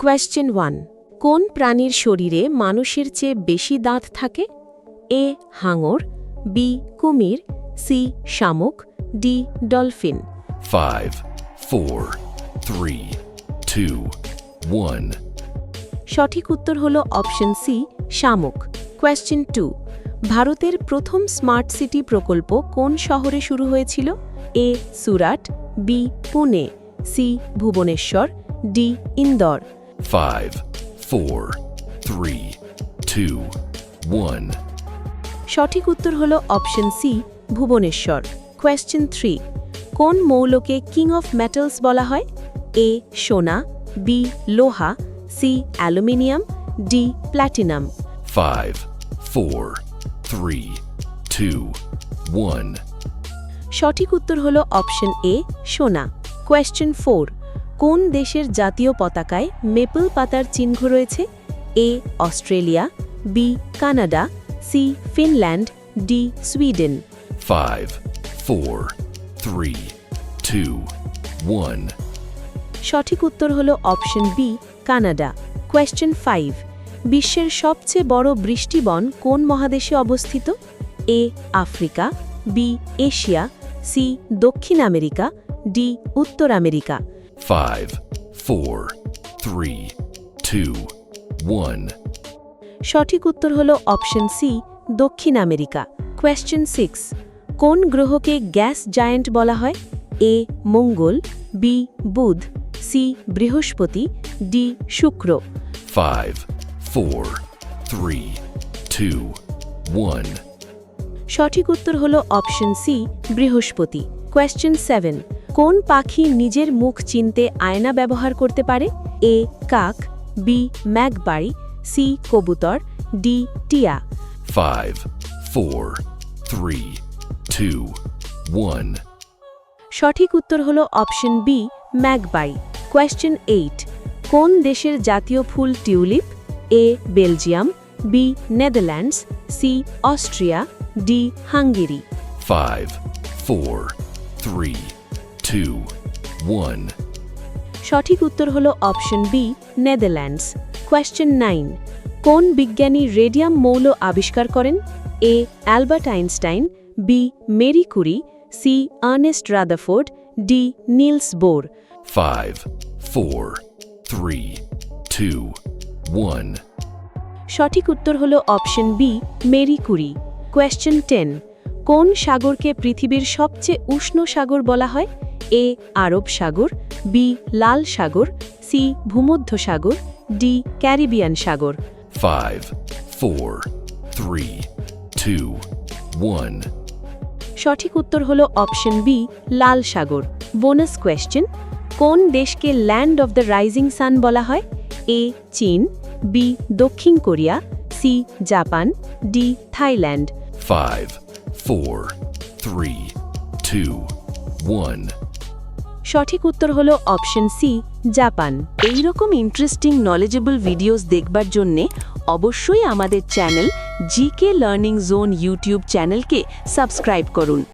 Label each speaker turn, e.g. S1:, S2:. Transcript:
S1: Question 1 কোন প্রাণীর শরীরে মানুষের চেয়ে বেশি দাঁত থাকে? এ হাঙর, বি কুমির, সি শামুক, ডি ডলফিন।
S2: 5, 4, 3, 2, 1.
S1: সঠিক উত্তর হল অপশন সি শামুক। কোয়েশ্চেন 2 ভারতের প্রথম স্মার্ট সিটি প্রকল্প কোন শহরে শুরু হয়েছিল? A Surat, B Pune, C Bhubaneswar, D Indore.
S2: 5, 4, 3, 2, 1.
S1: সঠিক উত্তর হল অপশন সি ভুবনেশ্বর। কোয়েশ্চেন 3 কোন মৌলকে কিং অফ মেটালস বলা হয়? এ সোনা, বি লোহা, সি অ্যালুমিনিয়াম, ডি প্ল্যাটিনাম।
S2: 5, 4, 3, 2, 1.
S1: সঠিক উত্তর হল অপশন এ সোনা। কোয়েশ্চেন 4 কোন দেশের জাতীয় পতাকায় মেপল পাতার চিহ্ন রয়েছে? A Australia, B Canada, C Finland, D Sweden.
S2: 5, 4, 3, 2, 1.
S1: সঠিক উত্তর হল অপশন বি কানাডা। কোয়েশ্চেন 5 বিশ্বের সবচেয়ে বড় বৃষ্টিবন কোন মহাদেশে অবস্থিত? A Africa, B Asia, C দক্ষিণ আমেরিকা, ডি উত্তর আমেরিকা।
S2: 5, 4, 3, 2, 1.
S1: সঠিক উত্তর হল অপশন সি দক্ষিণ আমেরিকা। কোয়েশ্চেন 6 কোন গ্রহকে গ্যাস জায়ান্ট বলা হয়? এ মঙ্গল, বি বুধ, সি বৃহস্পতি, ডি শুক্র।
S2: 5, 4, 3, 2, 1.
S1: সঠিক উত্তর হল অপশন সি বৃহস্পতি। কোয়েশ্চেন 7 কোন পাখি নিজের মুখ চিনতে আয়না ব্যবহার করতে পারে? এ কাক, বি ম্যাগপাই, সি কবুতর, ডি টিয়া।
S2: 5, 4, 3, 2, 1.
S1: সঠিক উত্তর হল অপশন বি ম্যাগপাই। কোয়েশ্চেন 8 কোন দেশের জাতীয় ফুল tulip? A Belgium, B Netherlands, C Austria, D Hungary.
S2: 5, 4, 3, 2, 1.
S1: সঠিক উত্তর হল অপশন বি নেদারল্যান্ডস। কোয়েশ্চেন 9 কোন বিজ্ঞানী রেডিয়াম মৌল আবিষ্কার করেন? A Albert Einstein, B Marie Curie, C Ernest Rutherford, D Niels Bohr.
S2: 5, 4, 3, 2, 1.
S1: সঠিক উত্তর হল option B Marie Curie. Question 10 কোন সাগরকে পৃথিবীর সবচেয়ে উষ্ণ সাগর বলা হয়? এ আরব সাগর, বি লাল সাগর, সি ভূমধ্য সাগর, ডি ক্যারিবিয়ান সাগর।
S2: 5, 4, 3, 2, 1.
S1: সঠিক উত্তর হল অপশন বি লাল সাগর। বোনাস কোয়েশ্চেন কোন দেশকে land of the rising sun বলা হয়? এ চীন, বি দক্ষিণ Korea, C Japan, D Thailand.
S2: 5, 4, 3, 2, 1.
S1: সঠিক উত্তর হল অপশন সি জাপান। এইরকম ইন্টারেস্টিং নলেজেবল ভিডিওস দেখবার জন্যে অবশ্যই আমাদের channel GK learning zone YouTube চ্যানেলকে সাবস্ক্রাইব করুন।